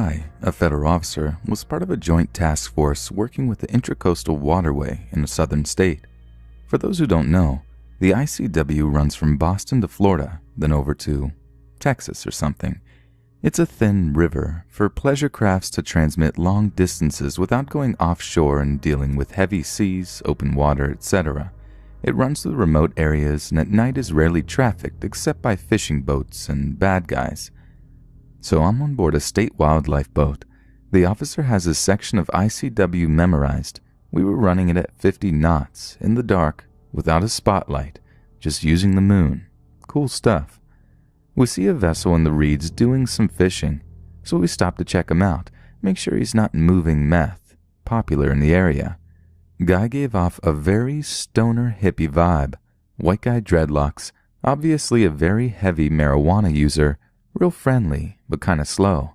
I, a federal officer, was part of a joint task force working with the Intracoastal Waterway in a southern state. For those who don't know, the ICW runs from Boston to Florida, then over to Texas or something. It's a thin river for pleasure crafts to transmit long distances without going offshore and dealing with heavy seas, open water, etc. It runs through remote areas and at night is rarely trafficked except by fishing boats and bad guys. So I'm on board a state wildlife boat. The officer has a section of ICW memorized. We were running it at 50 knots, in the dark, without a spotlight, just using the moon. Cool stuff. We see a vessel in the reeds doing some fishing, so we stop to check him out, make sure he's not moving meth, popular in the area. Guy gave off a very stoner hippie vibe. White guy dreadlocks, obviously a very heavy marijuana user, real friendly, but kinda slow.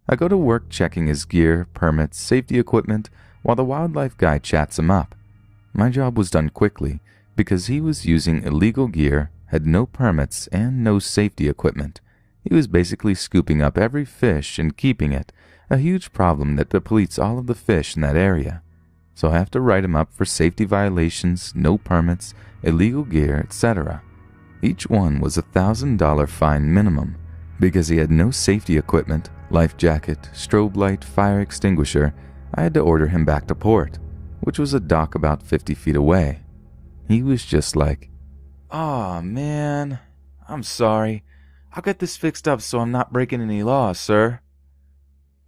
I go to work checking his gear, permits, safety equipment, while the wildlife guy chats him up. My job was done quickly, because he was using illegal gear, had no permits, and no safety equipment. He was basically scooping up every fish and keeping it, a huge problem that depletes all of the fish in that area. So I have to write him up for safety violations, no permits, illegal gear, etc. Each one was $1,000 fine minimum, because he had no safety equipment, life jacket, strobe light, fire extinguisher. I had to order him back to port, which was a dock about 50 feet away. He was just like, "Aw, man, I'm sorry. I'll get this fixed up so I'm not breaking any laws, sir."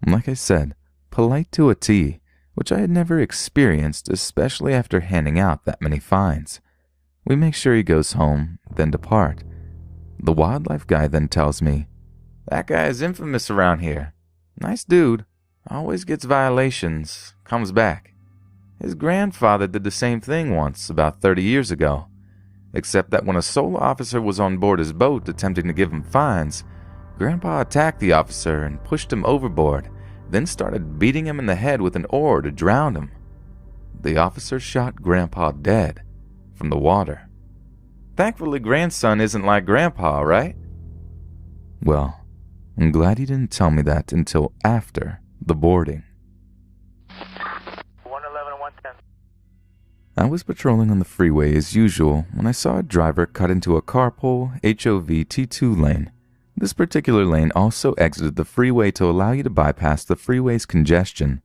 Like I said, polite to a T, which I had never experienced, especially after handing out that many fines. We make sure he goes home, then depart. The wildlife guy then tells me, "That guy is infamous around here. Nice dude. Always gets violations. Comes back. His grandfather did the same thing once, about 30 years ago. Except that when a solo officer was on board his boat attempting to give him fines, Grandpa attacked the officer and pushed him overboard, then started beating him in the head with an oar to drown him. The officer shot Grandpa dead from the water. Thankfully, grandson isn't like Grandpa, right?" Well, I'm glad he didn't tell me that until after the boarding. 111 and 110. I was patrolling on the freeway as usual when I saw a driver cut into a carpool HOV T2 lane. This particular lane also exited the freeway to allow you to bypass the freeway's congestion.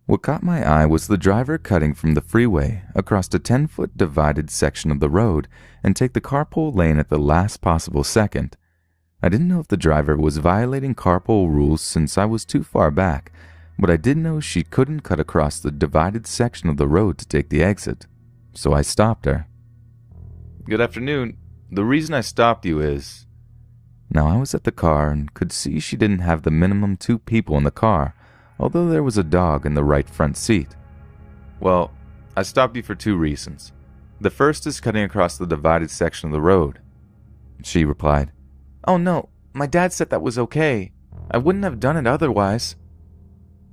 What caught my eye was the driver cutting from the freeway across a 10-foot divided section of the road and take the carpool lane at the last possible second. I didn't know if the driver was violating carpool rules since I was too far back, but I did know she couldn't cut across the divided section of the road to take the exit, so I stopped her. "Good afternoon. The reason I stopped you is..." Now I was at the car and could see she didn't have the minimum 2 people in the car, although there was a dog in the right front seat. "Well, I stopped you for 2 reasons. The first is cutting across the divided section of the road." She replied, "Oh no, my dad said that was okay. I wouldn't have done it otherwise."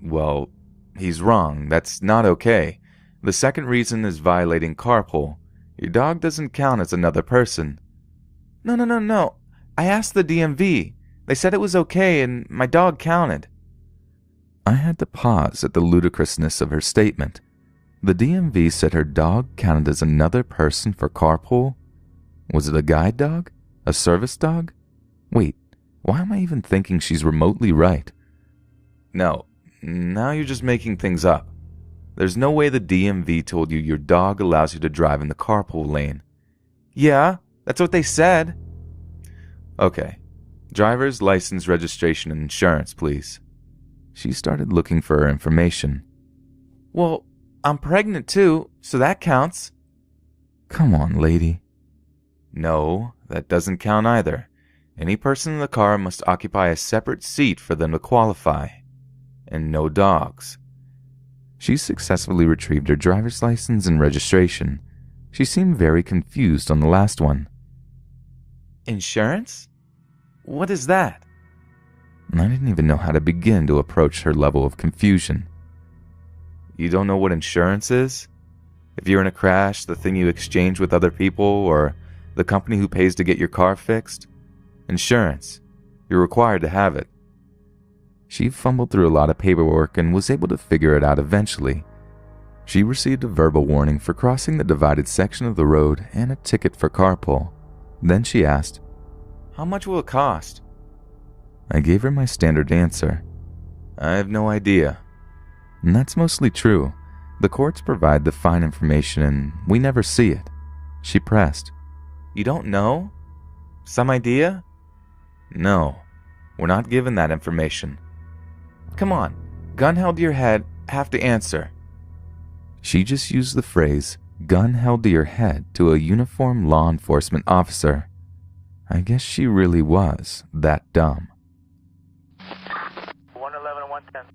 "Well, he's wrong. That's not okay. The second reason is violating carpool. Your dog doesn't count as another person." No. I asked the DMV. They said it was okay and my dog counted." I had to pause at the ludicrousness of her statement. The DMV said her dog counted as another person for carpool? Was it a guide dog? A service dog? Wait, why am I even thinking she's remotely right? No, now you're just making things up. There's no way the DMV told you your dog allows you to drive in the carpool lane. "Yeah, that's what they said." "Okay, driver's license, registration, and insurance, please." She started looking for her information. "Well, I'm pregnant too, so that counts." "Come on, lady." "No, that doesn't count either. Any person in the car must occupy a separate seat for them to qualify. And no dogs." She successfully retrieved her driver's license and registration. She seemed very confused on the last one. "Insurance? What is that?" I didn't even know how to begin to approach her level of confusion. "You don't know what insurance is? If you're in a crash, the thing you exchange with other people, or the company who pays to get your car fixed? Insurance. You're required to have it." She fumbled through a lot of paperwork and was able to figure it out eventually. She received a verbal warning for crossing the divided section of the road and a ticket for carpool. Then she asked, "How much will it cost?" I gave her my standard answer. "I have no idea." And that's mostly true. The courts provide the fine information and we never see it. She pressed, "You don't know? Some idea?" "No, we're not given that information." "Come on, gun held to your head, have to answer." She just used the phrase, "gun held to your head," to a uniformed law enforcement officer. I guess she really was that dumb. 111 and 110.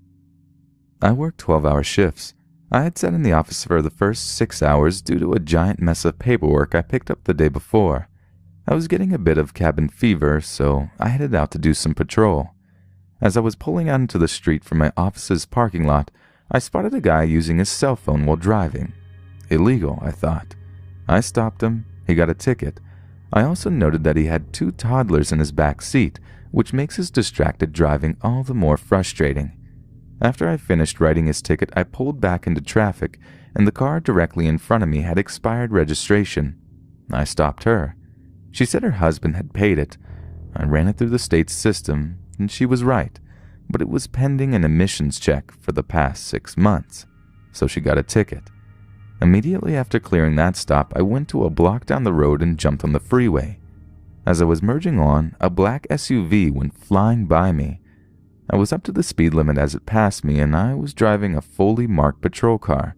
I worked 12-hour shifts. I had sat in the office for the first 6 hours due to a giant mess of paperwork I picked up the day before. I was getting a bit of cabin fever, so I headed out to do some patrol. As I was pulling out into the street from my office's parking lot, I spotted a guy using his cell phone while driving. Illegal, I thought. I stopped him. He got a ticket. I also noted that he had 2 toddlers in his back seat, which makes his distracted driving all the more frustrating. After I finished writing his ticket, I pulled back into traffic, and the car directly in front of me had expired registration. I stopped her. She said her husband had paid it. I ran it through the state's system, and she was right, but it was pending an emissions check for the past 6 months, so she got a ticket. Immediately after clearing that stop, I went to a block down the road and jumped on the freeway. As I was merging on, a black SUV went flying by me. I was up to the speed limit as it passed me, and I was driving a fully marked patrol car.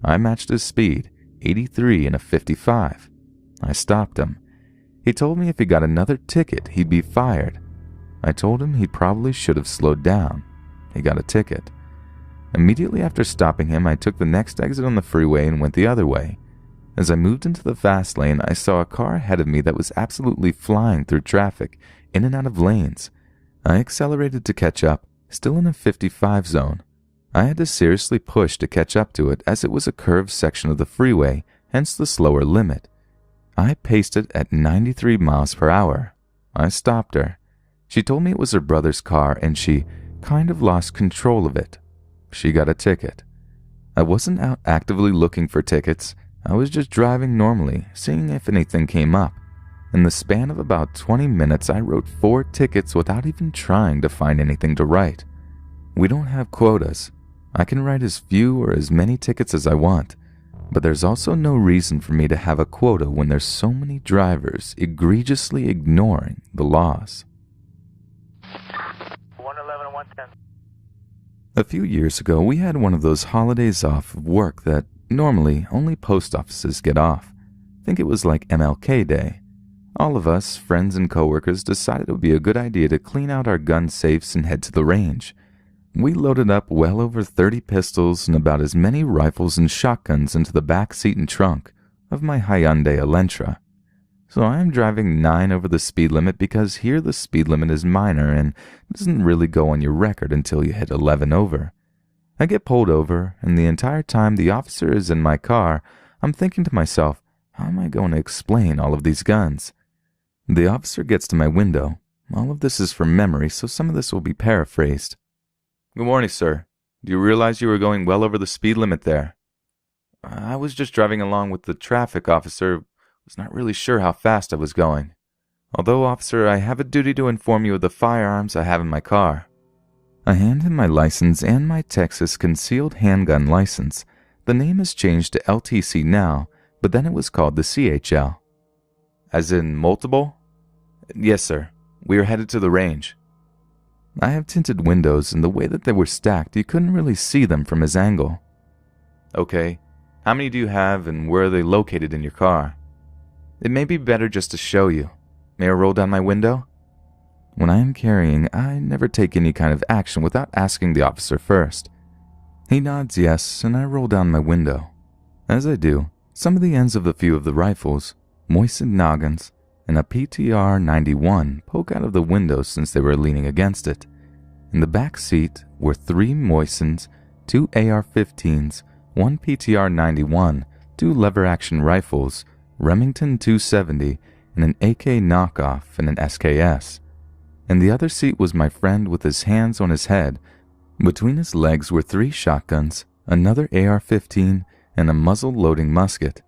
I matched his speed, 83 in a 55. I stopped him. He told me if he got another ticket, he'd be fired. I told him he probably should have slowed down. He got a ticket. Immediately after stopping him, I took the next exit on the freeway and went the other way. As I moved into the fast lane, I saw a car ahead of me that was absolutely flying through traffic, in and out of lanes. I accelerated to catch up, still in a 55 zone. I had to seriously push to catch up to it as it was a curved section of the freeway, hence the slower limit. I paced it at 93 miles per hour. I stopped her. She told me it was her brother's car and she kind of lost control of it. She got a ticket. I wasn't out actively looking for tickets. I was just driving normally, seeing if anything came up. In the span of about 20 minutes, I wrote 4 tickets without even trying to find anything to write. We don't have quotas. I can write as few or as many tickets as I want, but there's also no reason for me to have a quota when there's so many drivers egregiously ignoring the laws. 111 and 110. A few years ago, we had one of those holidays off of work that normally only post offices get off. I think it was like MLK Day. All of us, friends and coworkers, decided it would be a good idea to clean out our gun safes and head to the range. We loaded up well over 30 pistols and about as many rifles and shotguns into the back seat and trunk of my Hyundai Elantra. So I am driving 9 over the speed limit because here the speed limit is minor and doesn't really go on your record until you hit 11 over. I get pulled over, and the entire time the officer is in my car, I'm thinking to myself, how am I going to explain all of these guns? The officer gets to my window. All of this is from memory, so some of this will be paraphrased. "Good morning, sir. Do you realize you were going well over the speed limit there?" "I was just driving along with the traffic officer. Was not really sure how fast I was going. Although, officer, I have a duty to inform you of the firearms I have in my car." I hand him my license and my Texas concealed handgun license. The name has changed to LTC now, but then it was called the CHL. "As in multiple?" "Yes, sir. We are headed to the range." I have tinted windows, and the way that they were stacked, you couldn't really see them from his angle. "Okay. How many do you have, and where are they located in your car?" "It may be better just to show you. May I roll down my window?" When I am carrying, I never take any kind of action without asking the officer first. He nods yes, and I roll down my window. As I do, some of the ends of a few of the rifles, moistened noggins, and a PTR 91 poke out of the window since they were leaning against it. In the back seat were 3 moistens, 2 AR-15s, 1 PTR 91, 2 lever-action rifles, Remington 270, and an AK knockoff and an SKS. In the other seat was my friend with his hands on his head. Between his legs were 3 shotguns, another AR-15, and a muzzle-loading musket.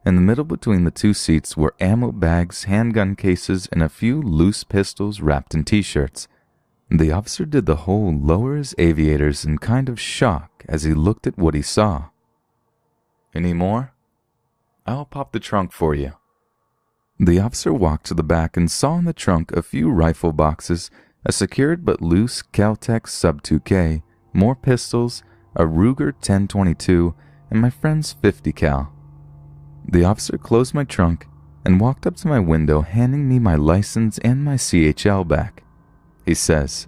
In the middle between the 2 seats were ammo bags, handgun cases, and a few loose pistols wrapped in t-shirts. The officer did the whole lower his aviators in kind of shock as he looked at what he saw. "Any more? I'll pop the trunk for you." The officer walked to the back and saw in the trunk a few rifle boxes, a secured but loose Kel-Tec Sub-2K, more pistols, a Ruger 10-22, and my friend's 50 cal. The officer closed my trunk and walked up to my window, handing me my license and my CHL back. He says,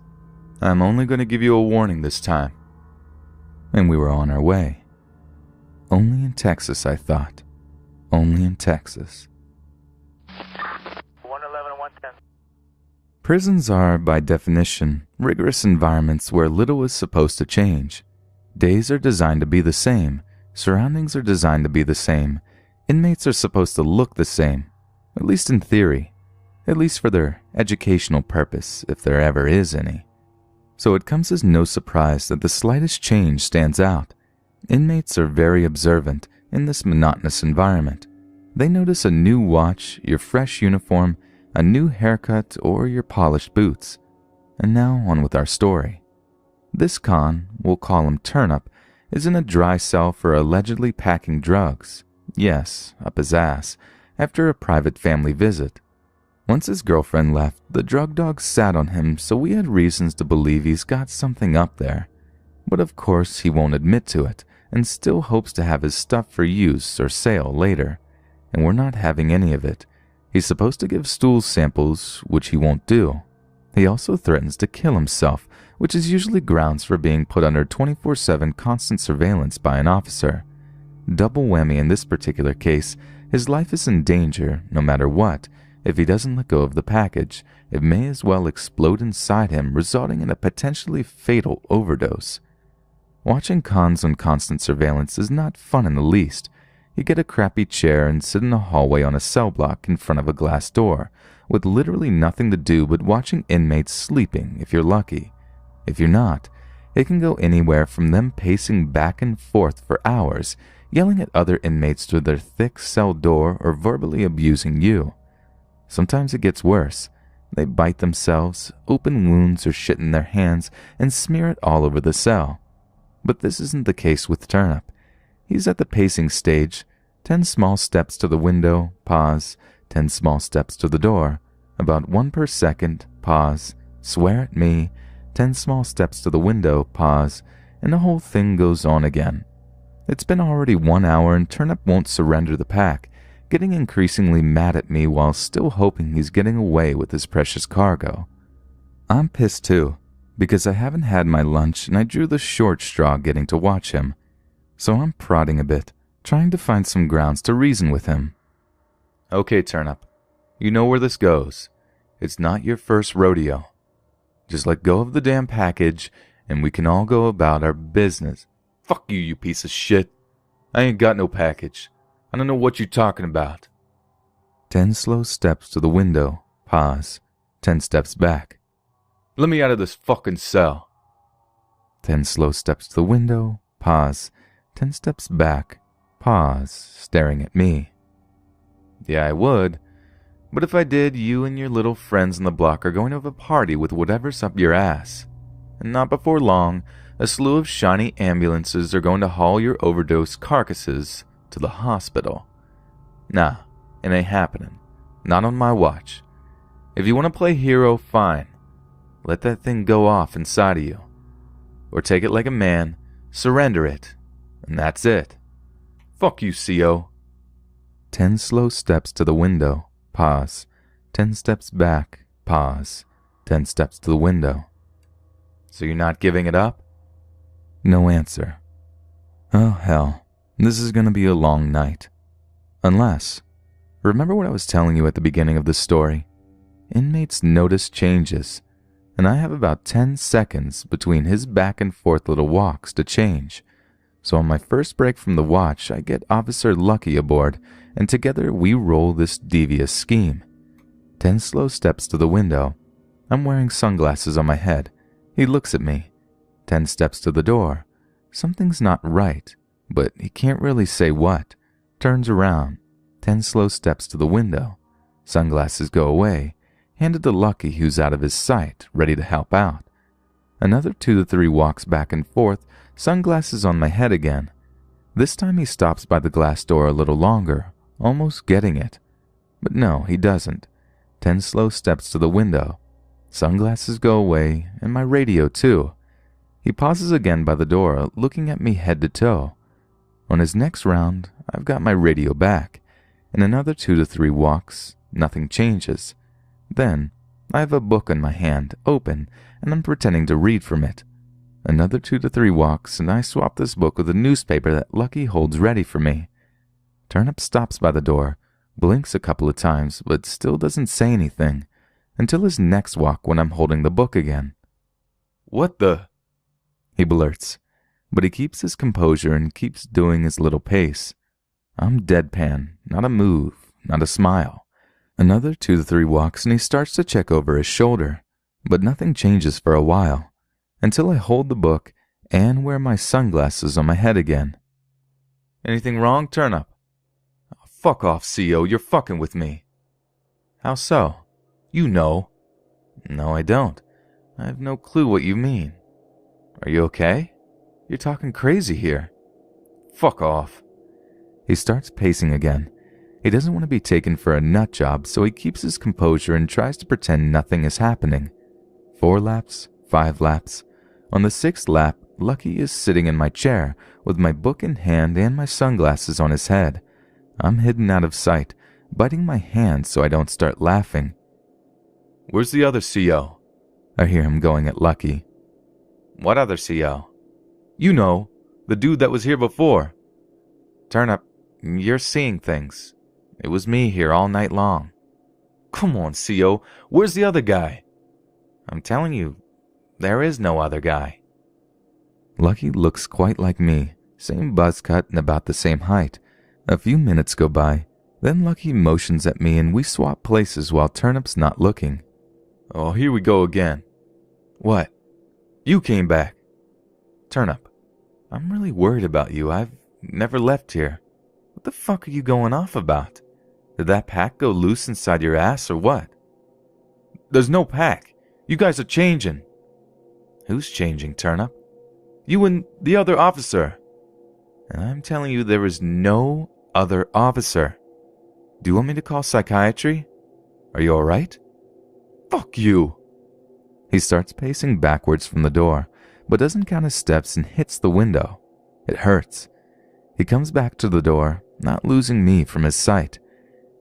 "I'm only going to give you a warning this time." And we were on our way. Only in Texas, I thought. Only in Texas. 111 and 110. Prisons are, by definition, rigorous environments where little is supposed to change. Days are designed to be the same. Surroundings are designed to be the same. Inmates are supposed to look the same, at least in theory, at least for their educational purpose, if there ever is any. So it comes as no surprise that the slightest change stands out. Inmates are very observant in this monotonous environment. They notice a new watch, your fresh uniform, a new haircut, or your polished boots. And now on with our story. This con, we'll call him Turnip, is in a dry cell for allegedly packing drugs. Yes, up his ass, after a private family visit. Once his girlfriend left, the drug dog sat on him, so we had reasons to believe he's got something up there. But of course he won't admit to it, and still hopes to have his stuff for use or sale later. And we're not having any of it. He's supposed to give stool samples, which he won't do. He also threatens to kill himself, which is usually grounds for being put under 24/7 constant surveillance by an officer. Double whammy in this particular case, his life is in danger no matter what. If he doesn't let go of the package, it may as well explode inside him, resulting in a potentially fatal overdose. Watching cons on constant surveillance is not fun in the least. You get a crappy chair and sit in a hallway on a cell block in front of a glass door, with literally nothing to do but watching inmates sleeping if you're lucky. If you're not, it can go anywhere from them pacing back and forth for hours, yelling at other inmates through their thick cell door or verbally abusing you. Sometimes it gets worse. They bite themselves, open wounds or shit in their hands, and smear it all over the cell. But this isn't the case with Turnip. He's at the pacing stage. 10 small steps to the window, pause. 10 small steps to the door. About 1 per second, pause. Swear at me. 10 small steps to the window, pause. And the whole thing goes on again. It's been already 1 hour and Turnip won't surrender the pack, getting increasingly mad at me while still hoping he's getting away with his precious cargo. I'm pissed too, because I haven't had my lunch and I drew the short straw getting to watch him. So I'm prodding a bit, trying to find some grounds to reason with him. "Okay, Turnip, you know where this goes. It's not your first rodeo. Just let go of the damn package and we can all go about our business." "Fuck you, you piece of shit. I ain't got no package. I don't know what you're talking about." 10 slow steps to the window, pause. 10 steps back. "Let me out of this fucking cell." 10 slow steps to the window, pause. 10 steps back, pause, staring at me. "Yeah, I would. But if I did, you and your little friends on the block are going to have a party with whatever's up your ass. And not before long, a slew of shiny ambulances are going to haul your overdose carcasses to the hospital. Nah, it ain't happening. Not on my watch. If you want to play hero, fine. Let that thing go off inside of you. Or take it like a man, surrender it, and that's it. Fuck you, CO." 10 slow steps to the window, pause. 10 steps back, pause. 10 steps to the window. "So you're not giving it up?" No answer. Oh hell, this is gonna be a long night. Unless, remember what I was telling you at the beginning of the story? Inmates notice changes, and I have about 10 seconds between his back and forth little walks to change. So on my first break from the watch, I get Officer Lucky aboard, and together we roll this devious scheme. 10 slow steps to the window. I'm wearing sunglasses on my head. He looks at me. 10 steps to the door. Something's not right, but he can't really say what. Turns around. 10 slow steps to the window. Sunglasses go away. Handed to Lucky, who's out of his sight, ready to help out. Another 2 to 3 walks back and forth, sunglasses on my head again. This time he stops by the glass door a little longer, almost getting it. But no, he doesn't. 10 slow steps to the window. Sunglasses go away, and my radio too. He pauses again by the door, looking at me head to toe. On his next round, I've got my radio back. In another 2 to 3 walks, nothing changes. Then, I have a book in my hand, open, and I'm pretending to read from it. Another 2 to 3 walks, and I swap this book with a newspaper that Lucky holds ready for me. Turnip stops by the door, blinks a couple of times, but still doesn't say anything, until his next walk when I'm holding the book again. "What the?" he blurts, but he keeps his composure and keeps doing his little pace. I'm deadpan, not a move, not a smile. Another 2 to 3 walks and he starts to check over his shoulder, but nothing changes for a while, until I hold the book and wear my sunglasses on my head again. "Anything wrong, Turnip?" "Oh, fuck off, CO, you're fucking with me." "How so?" "You know." "No, I don't. I have no clue what you mean." "Are you okay? You're talking crazy here." "Fuck off." He starts pacing again. He doesn't want to be taken for a nut job, so he keeps his composure and tries to pretend nothing is happening. 4 laps, 5 laps. On the 6th lap, Lucky is sitting in my chair with my book in hand and my sunglasses on his head. I'm hidden out of sight, biting my hand so I don't start laughing. "Where's the other CO?" I hear him going at Lucky. "What other CO?" "You know, the dude that was here before." "Turnip, you're seeing things. It was me here all night long." "Come on, CO, where's the other guy?" "I'm telling you, there is no other guy." Lucky looks quite like me, same buzz cut and about the same height. A few minutes go by, then Lucky motions at me and we swap places while Turnip's not looking. "Oh, here we go again." "What?" "You came back." "Turnip, I'm really worried about you. I've never left here. What the fuck are you going off about? Did that pack go loose inside your ass or what?" "There's no pack. You guys are changing." "Who's changing, Turnip?" "You and the other officer." "And I'm telling you there is no other officer. Do you want me to call psychiatry? Are you alright?" "Fuck you." He starts pacing backwards from the door, but doesn't count his steps and hits the window. It hurts. He comes back to the door, not losing me from his sight.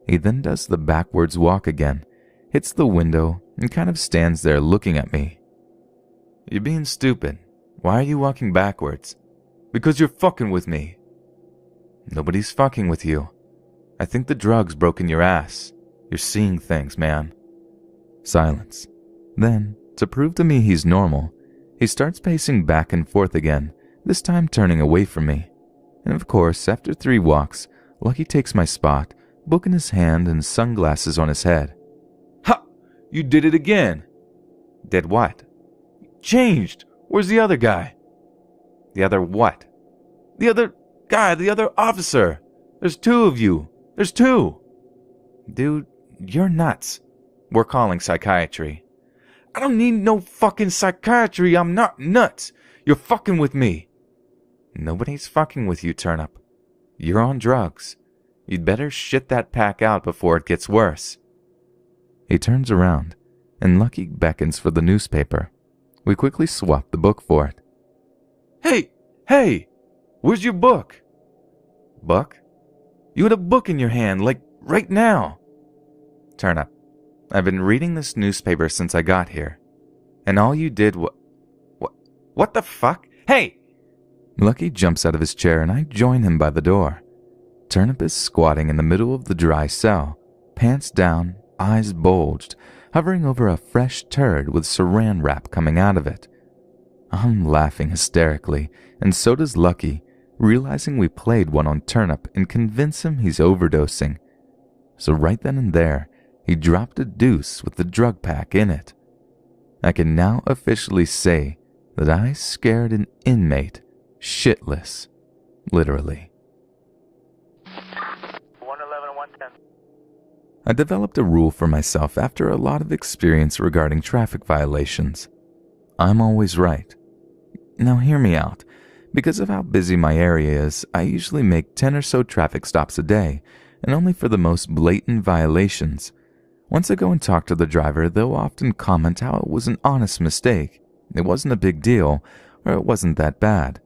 He then does the backwards walk again, hits the window, and kind of stands there looking at me. "You're being stupid. Why are you walking backwards?" "Because you're fucking with me." "Nobody's fucking with you. I think the drugs broke in your ass. You're seeing things, man." Silence. Then, to prove to me he's normal, he starts pacing back and forth again, this time turning away from me. And of course, after 3 walks, Lucky takes my spot, book in his hand and sunglasses on his head. "Ha! You did it again." "Did what?" "Changed. Where's the other guy?" "The other what?" "The other guy, the other officer. There's 2 of you. There's 2. "Dude, you're nuts. We're calling psychiatry." "I don't need no fucking psychiatry. I'm not nuts. You're fucking with me." "Nobody's fucking with you, Turnip. You're on drugs. You'd better shit that pack out before it gets worse." He turns around, and Lucky beckons for the newspaper. We quickly swap the book for it. Hey! Where's your book?" "Book? You had a book in your hand, like right now." "Turnip, I've been reading this newspaper since I got here. And all you did was... What the fuck? Hey!" Lucky jumps out of his chair and I join him by the door. Turnip is squatting in the middle of the dry cell, pants down, eyes bulged, hovering over a fresh turd with saran wrap coming out of it. I'm laughing hysterically, and so does Lucky, realizing we played one on Turnip and convince him he's overdosing. So right then and there, he dropped a deuce with the drug pack in it. I can now officially say that I scared an inmate shitless, literally. 111 and 110. I developed a rule for myself after a lot of experience regarding traffic violations. I'm always right. Now hear me out. Because of how busy my area is, I usually make 10 or so traffic stops a day, and only for the most blatant violations. Once I go and talk to the driver, they'll often comment how it was an honest mistake, it wasn't a big deal, or it wasn't that bad.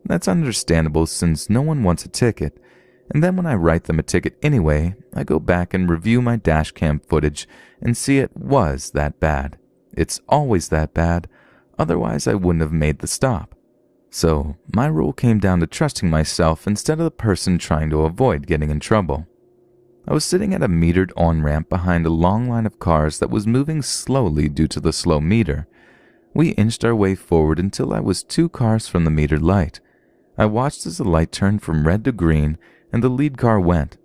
That's understandable since no one wants a ticket, and then when I write them a ticket anyway, I go back and review my dashcam footage and see it was that bad. It's always that bad, otherwise I wouldn't have made the stop. So my rule came down to trusting myself instead of the person trying to avoid getting in trouble. I was sitting at a metered on-ramp behind a long line of cars that was moving slowly due to the slow meter. We inched our way forward until I was 2 cars from the metered light. I watched as the light turned from red to green and the lead car went.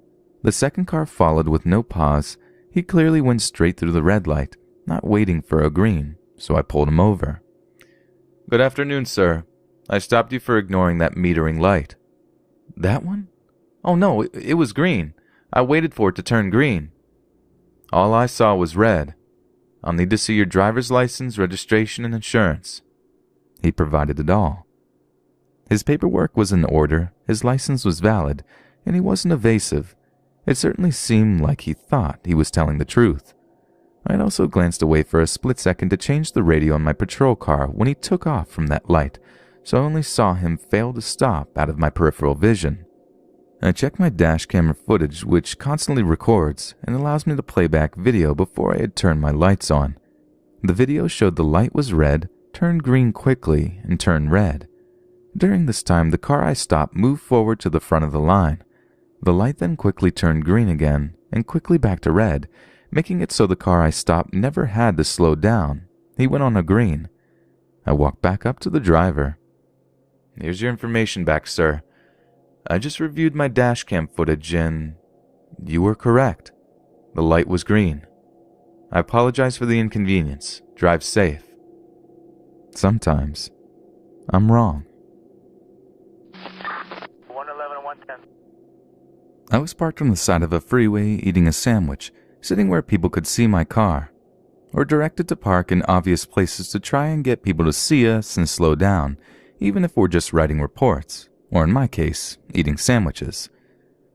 The second car followed with no pause. He clearly went straight through the red light, not waiting for a green, so I pulled him over. "Good afternoon, sir. I stopped you for ignoring that metering light." "That one? Oh no, it was green. I waited for it to turn green." "All I saw was red. I'll need to see your driver's license, registration, and insurance." He provided it all. His paperwork was in order, his license was valid, and he wasn't evasive. It certainly seemed like he thought he was telling the truth. I had also glanced away for a split second to change the radio on my patrol car when he took off from that light, so I only saw him fail to stop out of my peripheral vision. I checked my dash camera footage, which constantly records and allows me to play back video before I had turned my lights on. The video showed the light was red, turned green quickly, and turned red. During this time, the car I stopped moved forward to the front of the line. The light then quickly turned green again, and quickly back to red, making it so the car I stopped never had to slow down. He went on a green. I walked back up to the driver. "Here's your information back, sir. I just reviewed my dashcam footage and you were correct. The light was green. I apologize for the inconvenience. Drive safe." Sometimes I'm wrong. 111 and 110. I was parked on the side of a freeway eating a sandwich, sitting where people could see my car, or directed to park in obvious places to try and get people to see us and slow down, even if we're just writing reports, or in my case, eating sandwiches.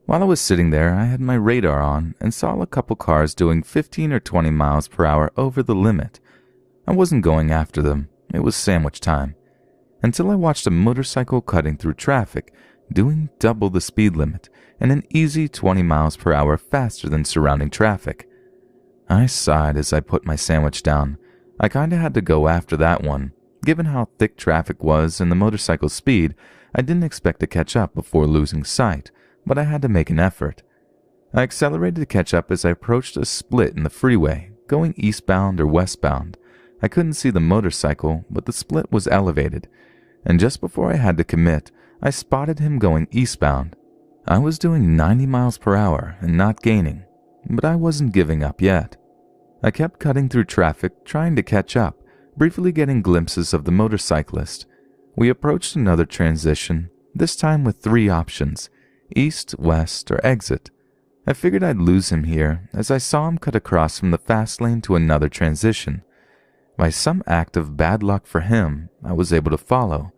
While I was sitting there, I had my radar on and saw a couple cars doing 15 or 20 miles per hour over the limit. I wasn't going after them, it was sandwich time, until I watched a motorcycle cutting through traffic, doing double the speed limit and an easy 20 miles per hour faster than surrounding traffic. I sighed as I put my sandwich down. I kinda had to go after that one. Given how thick traffic was and the motorcycle's speed, I didn't expect to catch up before losing sight, but I had to make an effort. I accelerated to catch up as I approached a split in the freeway, going eastbound or westbound. I couldn't see the motorcycle, but the split was elevated, and just before I had to commit, I spotted him going eastbound. I was doing 90 miles per hour and not gaining, but I wasn't giving up yet. I kept cutting through traffic, trying to catch up, briefly getting glimpses of the motorcyclist. We approached another transition, this time with 3 options: east, west, or exit. I figured I'd lose him here as I saw him cut across from the fast lane to another transition. By some act of bad luck for him, I was able to follow.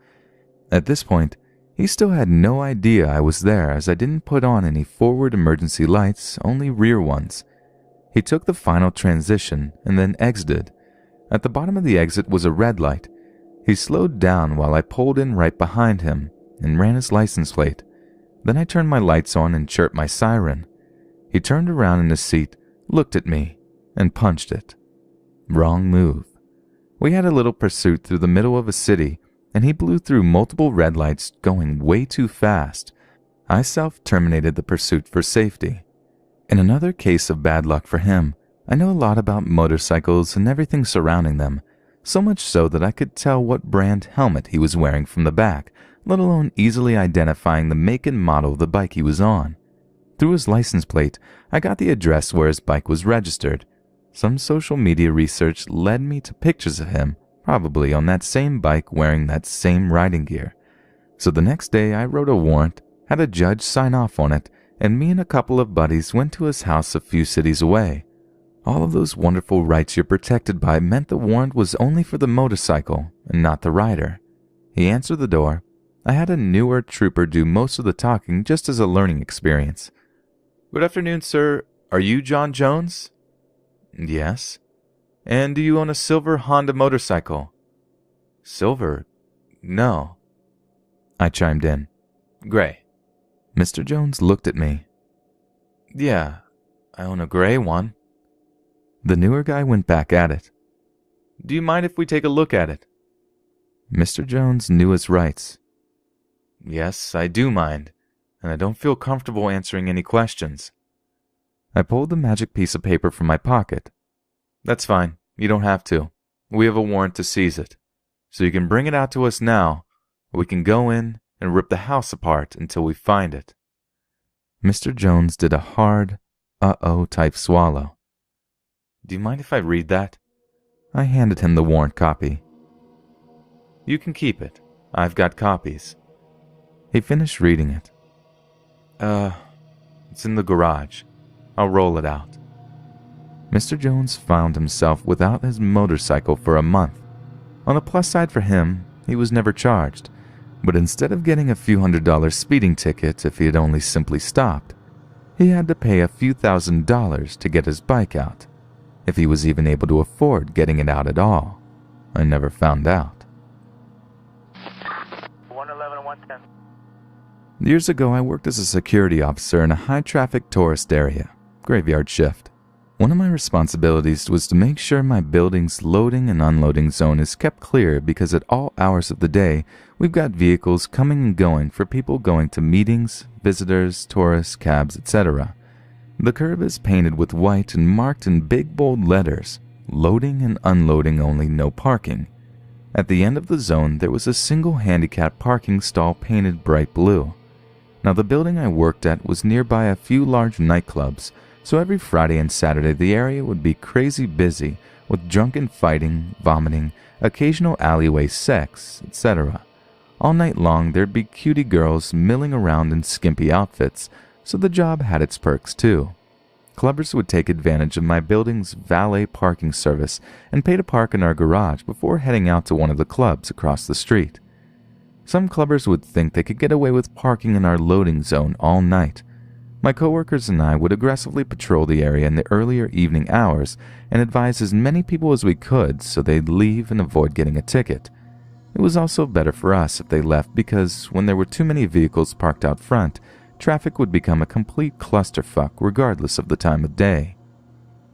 At this point, he still had no idea I was there as I didn't put on any forward emergency lights, only rear ones. He took the final transition and then exited. At the bottom of the exit was a red light. He slowed down while I pulled in right behind him and ran his license plate. Then I turned my lights on and chirped my siren. He turned around in his seat, looked at me, and punched it. Wrong move. We had a little pursuit through the middle of a city, and he blew through multiple red lights going way too fast. I self-terminated the pursuit for safety. In another case of bad luck for him, I know a lot about motorcycles and everything surrounding them, so much so that I could tell what brand helmet he was wearing from the back, let alone easily identifying the make and model of the bike he was on. Through his license plate, I got the address where his bike was registered. Some social media research led me to pictures of him, probably on that same bike wearing that same riding gear. So the next day I wrote a warrant, had a judge sign off on it, and me and a couple of buddies went to his house a few cities away. All of those wonderful rights you're protected by meant the warrant was only for the motorcycle and not the rider. He answered the door. I had a newer trooper do most of the talking just as a learning experience. "Good afternoon, sir. Are you John Jones?" "Yes." "And do you own a silver Honda motorcycle?" "Silver? No." I chimed in. "Gray." Mr. Jones looked at me. "Yeah, I own a gray one." The newer guy went back at it. "Do you mind if we take a look at it?" Mr. Jones knew his rights. "Yes, I do mind, and I don't feel comfortable answering any questions." I pulled the magic piece of paper from my pocket. "That's fine. You don't have to. We have a warrant to seize it. So you can bring it out to us now, or we can go in and rip the house apart until we find it." Mr. Jones did a hard, uh-oh type swallow. "Do you mind if I read that?" I handed him the warrant copy. "You can keep it. I've got copies." He finished reading it. It's in the garage. I'll roll it out." Mr. Jones found himself without his motorcycle for a month. On the plus side for him, he was never charged, but instead of getting a few $100 speeding ticket if he had only simply stopped, he had to pay a few $1,000s to get his bike out, if he was even able to afford getting it out at all. I never found out. 111 and 110. Years ago, I worked as a security officer in a high-traffic tourist area, graveyard shift. One of my responsibilities was to make sure my building's loading and unloading zone is kept clear because at all hours of the day, we've got vehicles coming and going for people going to meetings, visitors, tourists, cabs, etc. The curb is painted with white and marked in big bold letters, "Loading and unloading only, no parking." At the end of the zone, there was a single handicap parking stall painted bright blue. Now, the building I worked at was nearby a few large nightclubs, so every Friday and Saturday the area would be crazy busy with drunken fighting, vomiting, occasional alleyway sex, etc. All night long there'd be cutie girls milling around in skimpy outfits, so the job had its perks too. Clubbers would take advantage of my building's valet parking service and pay to park in our garage before heading out to one of the clubs across the street. Some clubbers would think they could get away with parking in our loading zone all night. My coworkers and I would aggressively patrol the area in the earlier evening hours and advise as many people as we could so they'd leave and avoid getting a ticket. It was also better for us if they left because when there were too many vehicles parked out front, traffic would become a complete clusterfuck regardless of the time of day.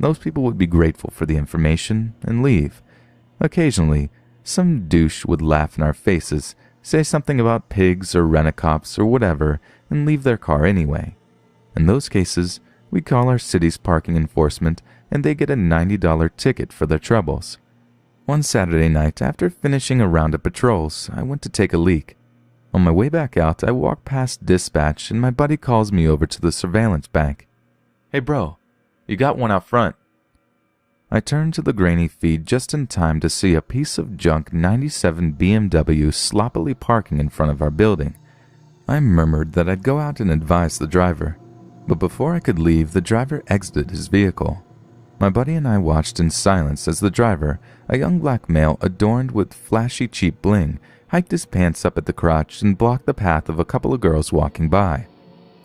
Those people would be grateful for the information and leave. Occasionally, some douche would laugh in our faces, say something about pigs or rent-a-cops or whatever, and leave their car anyway. In those cases, we call our city's parking enforcement and they get a $90 ticket for their troubles. One Saturday night, after finishing a round of patrols, I went to take a leak. On my way back out, I walked past dispatch and my buddy calls me over to the surveillance bank. "Hey bro, you got one out front." I turned to the grainy feed just in time to see a piece of junk 97 BMW sloppily parking in front of our building. I murmured that I'd go out and advise the driver, but before I could leave, the driver exited his vehicle. My buddy and I watched in silence as the driver, a young black male adorned with flashy cheap bling, hiked his pants up at the crotch and blocked the path of a couple of girls walking by.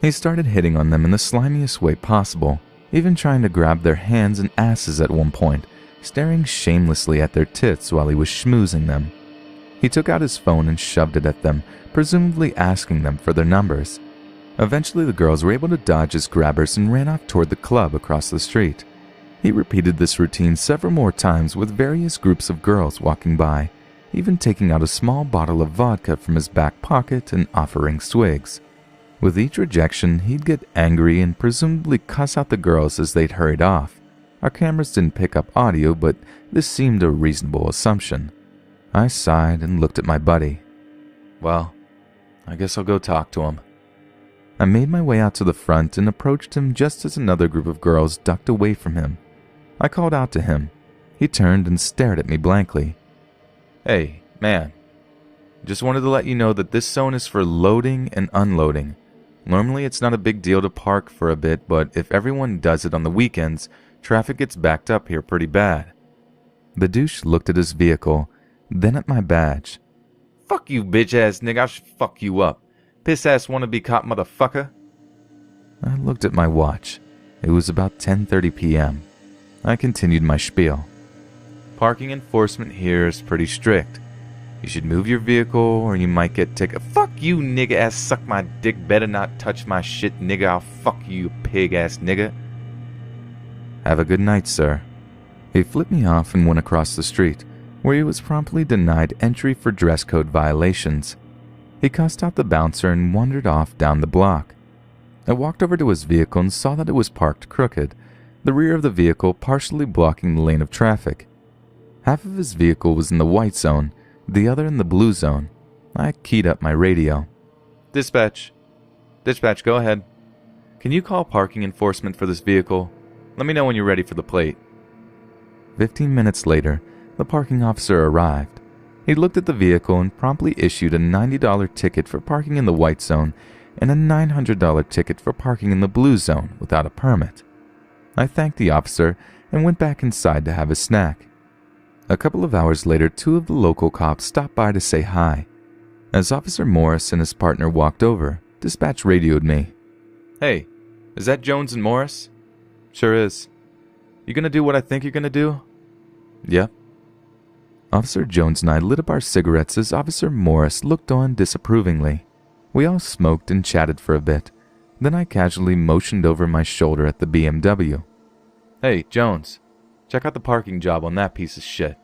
He started hitting on them in the slimiest way possible, even trying to grab their hands and asses at one point, staring shamelessly at their tits while he was schmoozing them. He took out his phone and shoved it at them, presumably asking them for their numbers. Eventually the girls were able to dodge his grabbers and ran off toward the club across the street. He repeated this routine several more times with various groups of girls walking by, even taking out a small bottle of vodka from his back pocket and offering swigs. With each rejection, he'd get angry and presumably cuss out the girls as they'd hurried off. Our cameras didn't pick up audio, but this seemed a reasonable assumption. I sighed and looked at my buddy. "Well, I guess I'll go talk to him." I made my way out to the front and approached him just as another group of girls ducked away from him. I called out to him. He turned and stared at me blankly. "Hey, man. Just wanted to let you know that this zone is for loading and unloading. Normally it's not a big deal to park for a bit, but if everyone does it on the weekends, traffic gets backed up here pretty bad." The douche looked at his vehicle, then at my badge. "Fuck you, bitch-ass nigga. I should fuck you up. Piss-ass wanna-be cop motherfucker." I looked at my watch. It was about 10:30 p.m. I continued my spiel. "Parking enforcement here is pretty strict. You should move your vehicle or you might get ticket." "Fuck you, nigga-ass. Suck my dick. Better not touch my shit, nigga. I'll fuck you, pig-ass nigga." "Have a good night, sir." He flipped me off and went across the street, where he was promptly denied entry for dress code violations. He cussed out the bouncer and wandered off down the block. I walked over to his vehicle and saw that it was parked crooked, the rear of the vehicle partially blocking the lane of traffic. Half of his vehicle was in the white zone, the other in the blue zone. I keyed up my radio. Dispatch, go ahead. Can you call parking enforcement for this vehicle? Let me know when you're ready for the plate." 15 minutes later, the parking officer arrived. He looked at the vehicle and promptly issued a $90 ticket for parking in the white zone and a $900 ticket for parking in the blue zone without a permit. I thanked the officer and went back inside to have a snack. A couple of hours later, 2 of the local cops stopped by to say hi. As Officer Morris and his partner walked over, dispatch radioed me. "Hey, is that Jones and Morris?" "Sure is." "You gonna do what I think you're gonna do?" "Yep." Officer Jones and I lit up our cigarettes as Officer Morris looked on disapprovingly. We all smoked and chatted for a bit. Then I casually motioned over my shoulder at the BMW. "Hey, Jones, check out the parking job on that piece of shit."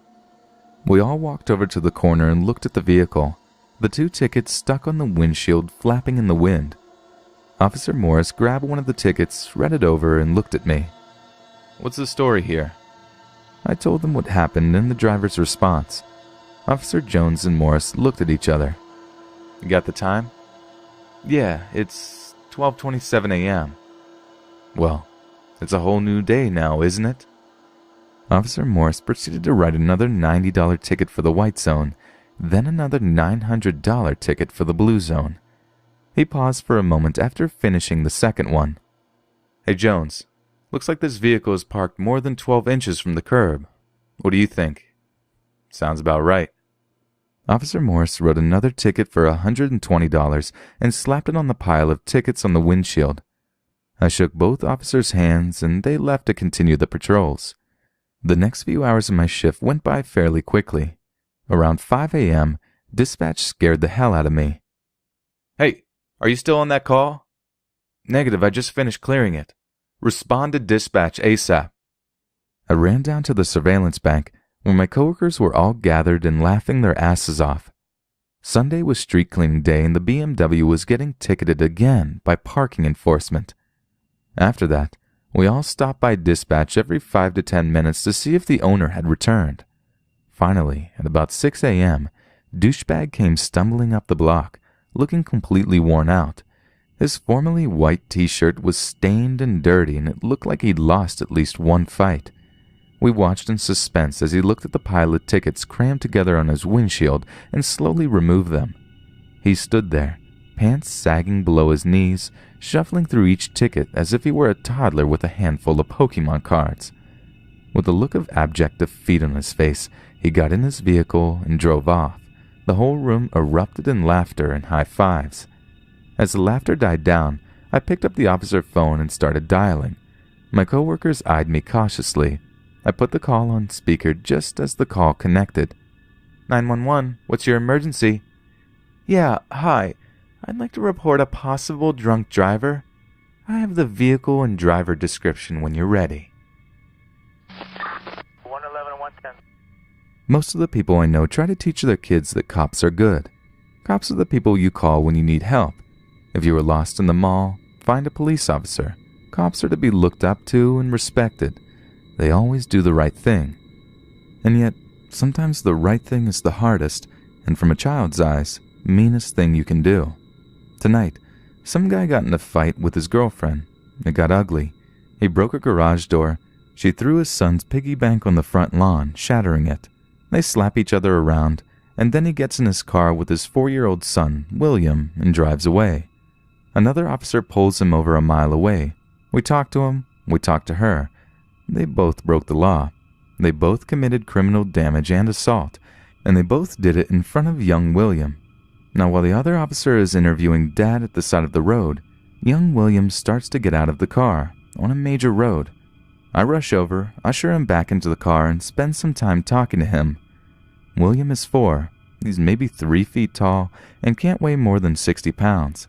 We all walked over to the corner and looked at the vehicle, the 2 tickets stuck on the windshield flapping in the wind. Officer Morris grabbed one of the tickets, read it over, and looked at me. "What's the story here?" I told them what happened and the driver's response. Officer Jones and Morris looked at each other. "You got the time?" "Yeah, it's 12:27 a.m. "Well, it's a whole new day now, isn't it?" Officer Morris proceeded to write another $90 ticket for the white zone, then another $900 ticket for the blue zone. He paused for a moment after finishing the second one. "Hey, Jones, looks like this vehicle is parked more than 12 inches from the curb. What do you think?" "Sounds about right." Officer Morris wrote another ticket for $120 and slapped it on the pile of tickets on the windshield. I shook both officers' hands and they left to continue the patrols. The next few hours of my shift went by fairly quickly. Around 5 a.m., dispatch scared the hell out of me. "Hey, are you still on that call?" "Negative, I just finished clearing it." "Respond to dispatch ASAP." I ran down to the surveillance bank, where my coworkers were all gathered and laughing their asses off. Sunday was street cleaning day and the BMW was getting ticketed again by parking enforcement. After that, we all stopped by dispatch every 5 to 10 minutes to see if the owner had returned. Finally, at about 6 a.m., douchebag came stumbling up the block, looking completely worn out. His formerly white t-shirt was stained and dirty and it looked like he'd lost at least one fight. We watched in suspense as he looked at the pile of tickets crammed together on his windshield and slowly removed them. He stood there, pants sagging below his knees, shuffling through each ticket as if he were a toddler with a handful of Pokemon cards. With a look of abject defeat on his face, he got in his vehicle and drove off. The whole room erupted in laughter and high fives. As the laughter died down, I picked up the officer's phone and started dialing. My coworkers eyed me cautiously. I put the call on speaker just as the call connected. 911, what's your emergency? Yeah, hi. I'd like to report a possible drunk driver. I have the vehicle and driver description when you're ready. 111 110. Most of the people I know try to teach their kids that cops are good. Cops are the people you call when you need help. If you are lost in the mall, find a police officer. Cops are to be looked up to and respected. They always do the right thing. And yet, sometimes the right thing is the hardest, and from a child's eyes, meanest thing you can do. Tonight, some guy got in a fight with his girlfriend. It got ugly. He broke a garage door, She threw his son's piggy bank on the front lawn, shattering it. They slap each other around, and then he gets in his car with his 4-year-old son, William, and drives away. Another officer pulls him over a mile away. We talk to him, we talk to her. They both broke the law. They both committed criminal damage and assault, and they both did it in front of young William. Now, while the other officer is interviewing Dad at the side of the road, young William starts to get out of the car on a major road. I rush over, usher him back into the car, and spend some time talking to him. William is 4. He's maybe 3 feet tall and can't weigh more than 60 pounds.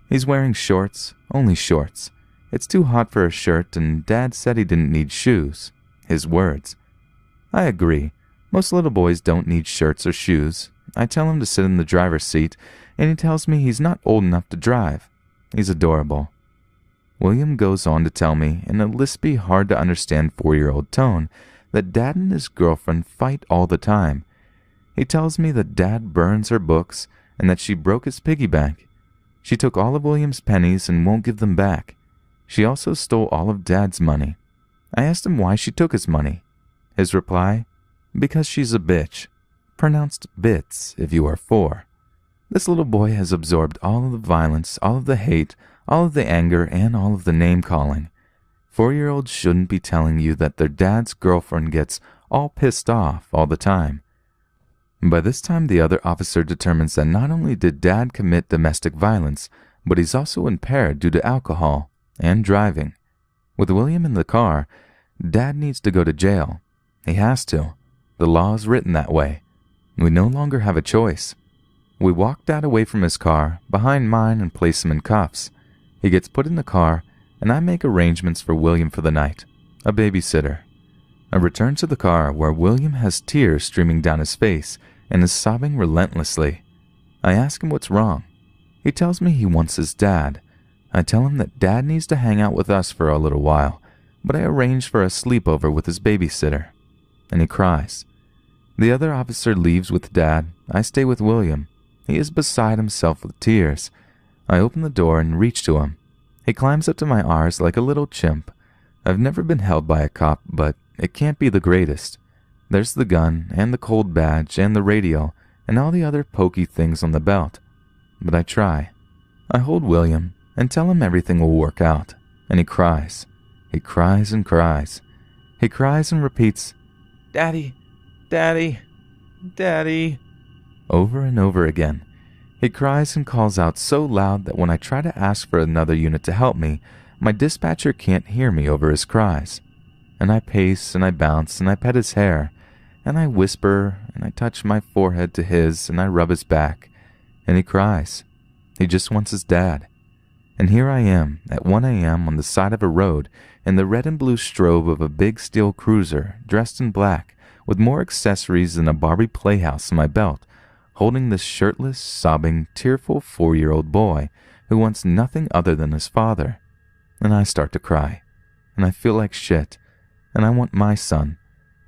He's wearing shorts, only shorts. It's too hot for a shirt, and Dad said he didn't need shoes. His words. I agree. Most little boys don't need shirts or shoes. I tell him to sit in the driver's seat, and he tells me he's not old enough to drive. He's adorable. William goes on to tell me, in a lispy, hard-to-understand 4-year-old tone, that Dad and his girlfriend fight all the time. He tells me that Dad burns her books and that she broke his piggy bank. She took all of William's pennies and won't give them back. She also stole all of Dad's money. I asked him why she took his money. His reply, because she's a bitch. Pronounced bits if you are 4. This little boy has absorbed all of the violence, all of the hate, all of the anger, and all of the name-calling. 4-year-olds shouldn't be telling you that their dad's girlfriend gets all pissed off all the time. By this time, the other officer determines that not only did Dad commit domestic violence, but he's also impaired due to alcohol and driving. With William in the car, Dad needs to go to jail. He has to. The law is written that way. We no longer have a choice. We walk Dad away from his car, behind mine, and place him in cuffs. He gets put in the car, and I make arrangements for William for the night, a babysitter. I return to the car where William has tears streaming down his face and is sobbing relentlessly. I ask him what's wrong. He tells me he wants his dad. I tell him that Dad needs to hang out with us for a little while, but I arrange for a sleepover with his babysitter. And he cries. The other officer leaves with Dad. I stay with William. He is beside himself with tears. I open the door and reach to him. He climbs up to my arms like a little chimp. I've never been held by a cop, but it can't be the greatest. There's the gun, and the cold badge, and the radio, and all the other pokey things on the belt. But I try. I hold William and tell him everything will work out, and he cries. He cries and cries. He cries and repeats, "Daddy, Daddy, Daddy," over and over again. He cries and calls out so loud that when I try to ask for another unit to help me, my dispatcher can't hear me over his cries. And I pace and I bounce and I pet his hair, and I whisper and I touch my forehead to his and I rub his back, and he cries. He just wants his dad. And here I am at 1 a.m. on the side of a road in the red and blue strobe of a big steel cruiser dressed in black with more accessories than a Barbie playhouse in my belt, holding this shirtless, sobbing, tearful 4-year-old boy who wants nothing other than his father. And I start to cry, and I feel like shit, and I want my son,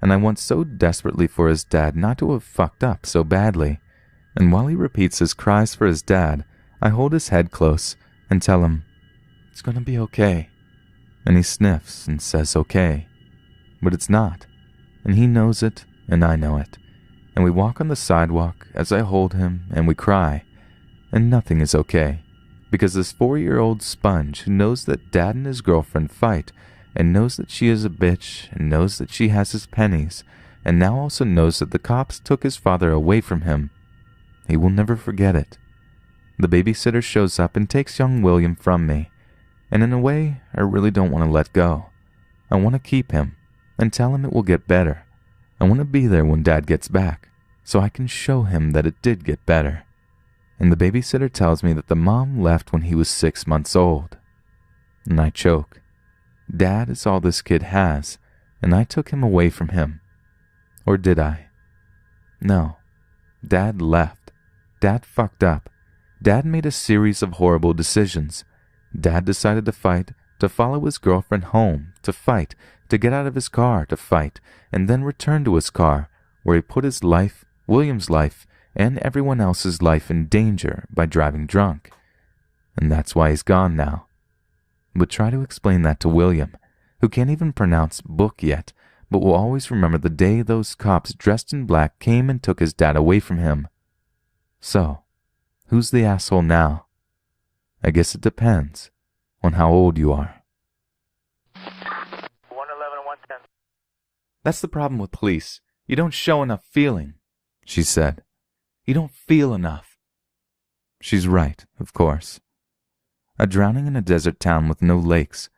and I want so desperately for his dad not to have fucked up so badly. And while he repeats his cries for his dad, I hold his head close and tell him, "It's gonna be okay." And he sniffs and says okay. But it's not, and he knows it, and I know it. And we walk on the sidewalk as I hold him, and we cry. And nothing is okay, because this 4-year-old sponge who knows that Dad and his girlfriend fight, and knows that she is a bitch, and knows that she has his pennies, and now also knows that the cops took his father away from him, he will never forget it. The babysitter shows up and takes young William from me, and in a way, I really don't want to let go. I want to keep him, and tell him it will get better. I want to be there when Dad gets back, so I can show him that it did get better. And the babysitter tells me that the mom left when he was 6 months old. And I choke. Dad is all this kid has, and I took him away from him. Or did I? No. Dad left. Dad fucked up. Dad made a series of horrible decisions. Dad decided to fight, to follow his girlfriend home, to fight, to get out of his car, to fight, and then return to his car, where he put his life, William's life, and everyone else's life in danger by driving drunk. And that's why he's gone now. But try to explain that to William. who can't even pronounce book yet, but will always remember the day those cops dressed in black came and took his dad away from him. So, who's the asshole now? I guess it depends on how old you are. 111 110. That's the problem with police. You don't show enough feeling, she said. You don't feel enough. She's right, of course. A drowning in a desert town with no lakes,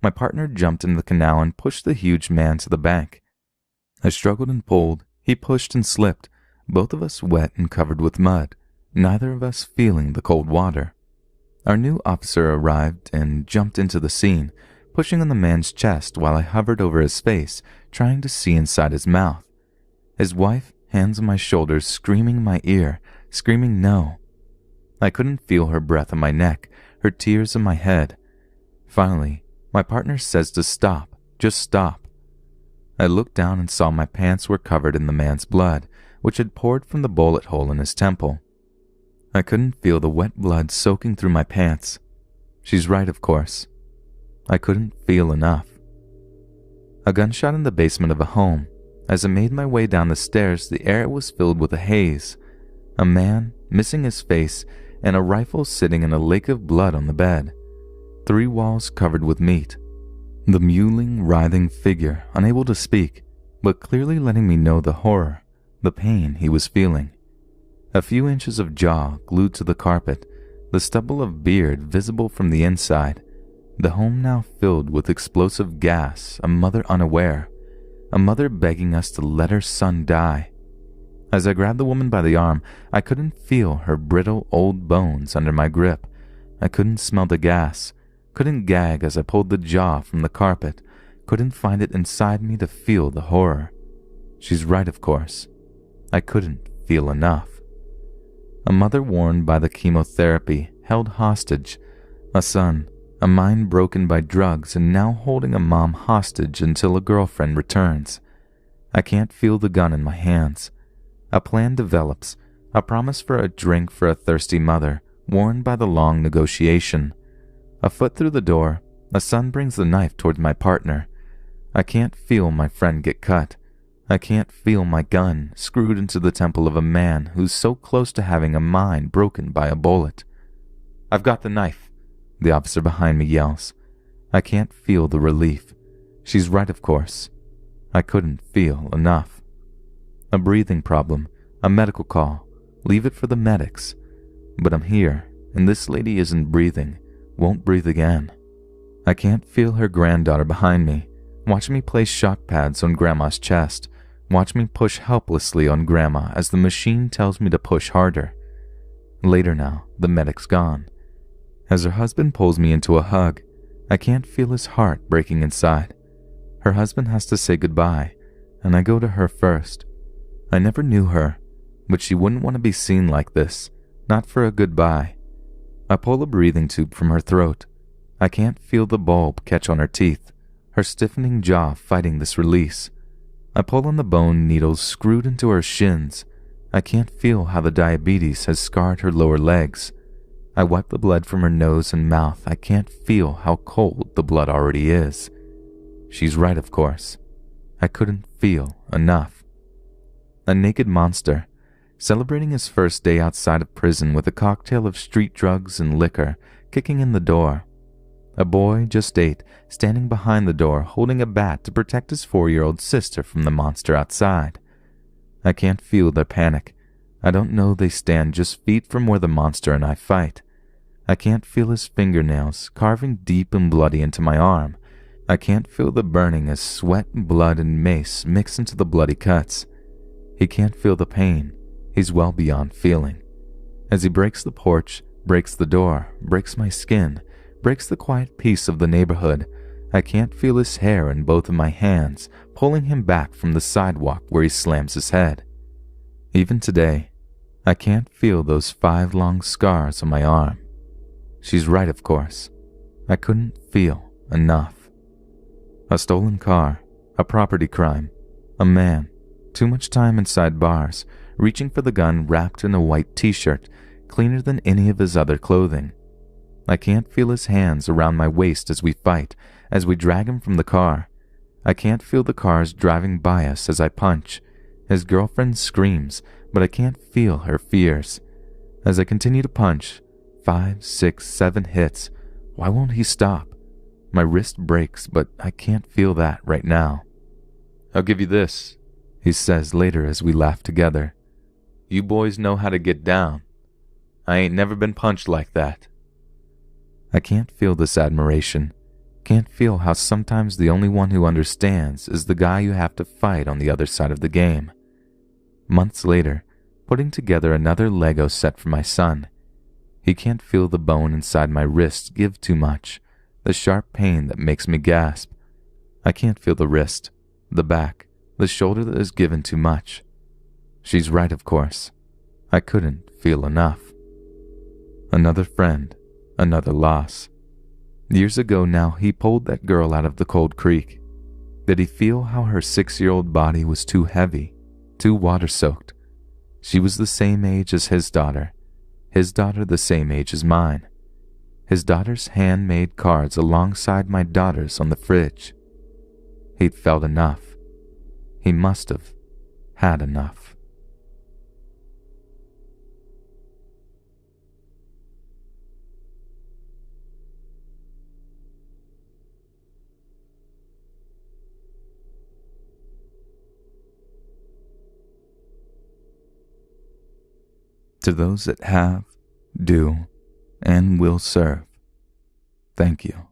my partner jumped into the canal and pushed the huge man to the bank. I struggled and pulled. He pushed and slipped, both of us wet and covered with mud, neither of us feeling the cold water. Our new officer arrived and jumped into the scene, pushing on the man's chest while I hovered over his face, trying to see inside his mouth. His wife, hands on my shoulders, screaming in my ear, screaming no. I couldn't feel her breath on my neck, her tears in my head. Finally, my partner says to stop, just stop. I looked down and saw my pants were covered in the man's blood, which had poured from the bullet hole in his temple. I couldn't feel the wet blood soaking through my pants. She's right, of course. I couldn't feel enough. A gunshot in the basement of a home. As I made my way down the stairs, the air was filled with a haze. A man, missing his face, and a rifle sitting in a lake of blood on the bed. 3 walls covered with meat. The mewling, writhing figure, unable to speak, but clearly letting me know the horror, the pain he was feeling. A few inches of jaw glued to the carpet, the stubble of beard visible from the inside, the home now filled with explosive gas, a mother unaware, a mother begging us to let her son die. As I grabbed the woman by the arm, I couldn't feel her brittle old bones under my grip. I couldn't smell the gas, couldn't gag as I pulled the jaw from the carpet, couldn't find it inside me to feel the horror. She's right, of course. I couldn't feel enough. A mother worn by the chemotherapy, held hostage, a son, a mind broken by drugs and now holding a mom hostage until a girlfriend returns. I can't feel the gun in my hands. A plan develops, a promise for a drink for a thirsty mother, worn by the long negotiation. A foot through the door, a son brings the knife towards my partner. I can't feel my friend get cut. I can't feel my gun screwed into the temple of a man who's so close to having a mind broken by a bullet. I've got the knife, the officer behind me yells. I can't feel the relief. She's right, of course. I couldn't feel enough. A breathing problem, a medical call. Leave it for the medics. But I'm here, and this lady isn't breathing, won't breathe again. I can't feel her granddaughter behind me. Watch me place shock pads on Grandma's chest. Watch me push helplessly on Grandma as the machine tells me to push harder. Later now, the medic's gone. As her husband pulls me into a hug, I can't feel his heart breaking inside. Her husband has to say goodbye, and I go to her first. I never knew her, but she wouldn't want to be seen like this, not for a goodbye. I pull a breathing tube from her throat. I can't feel the bulb catch on her teeth, her stiffening jaw fighting this release. I pull on the bone needles screwed into her shins. I can't feel how the diabetes has scarred her lower legs. I wipe the blood from her nose and mouth. I can't feel how cold the blood already is. She's right, of course. I couldn't feel enough. A naked monster, celebrating his first day outside of prison with a cocktail of street drugs and liquor, kicking in the door. A boy, just 8, standing behind the door holding a bat to protect his 4-year-old sister from the monster outside. I can't feel their panic. I don't know they stand just feet from where the monster and I fight. I can't feel his fingernails carving deep and bloody into my arm. I can't feel the burning as sweat, blood, and mace mix into the bloody cuts. He can't feel the pain. He's well beyond feeling. As he breaks the porch, breaks the door, breaks my skin, breaks the quiet peace of the neighborhood, I can't feel his hair in both of my hands, pulling him back from the sidewalk where he slams his head. Even today, I can't feel those 5 long scars on my arm. She's right, of course. I couldn't feel enough. A stolen car, a property crime, a man, too much time inside bars, reaching for the gun wrapped in a white t-shirt, cleaner than any of his other clothing. I can't feel his hands around my waist as we fight, as we drag him from the car. I can't feel the cars driving by us as I punch. His girlfriend screams, but I can't feel her fears. As I continue to punch, 5, 6, 7 hits. Why won't he stop? My wrist breaks, but I can't feel that right now. "I'll give you this," he says later as we laugh together. "You boys know how to get down. I ain't never been punched like that." I can't feel this admiration. Can't feel how sometimes the only one who understands is the guy you have to fight on the other side of the game. Months later, putting together another Lego set for my son. He can't feel the bone inside my wrist give too much, the sharp pain that makes me gasp. I can't feel the wrist, the back, the shoulder that is given too much. She's right, of course. I couldn't feel enough. Another friend, another loss. Years ago now, he pulled that girl out of the cold creek. Did he feel how her 6-year-old body was too heavy, too water-soaked? She was the same age as his daughter the same age as mine. His daughter's handmade cards alongside my daughter's on the fridge. He'd felt enough. He must have had enough. To those that have, do, and will serve, thank you.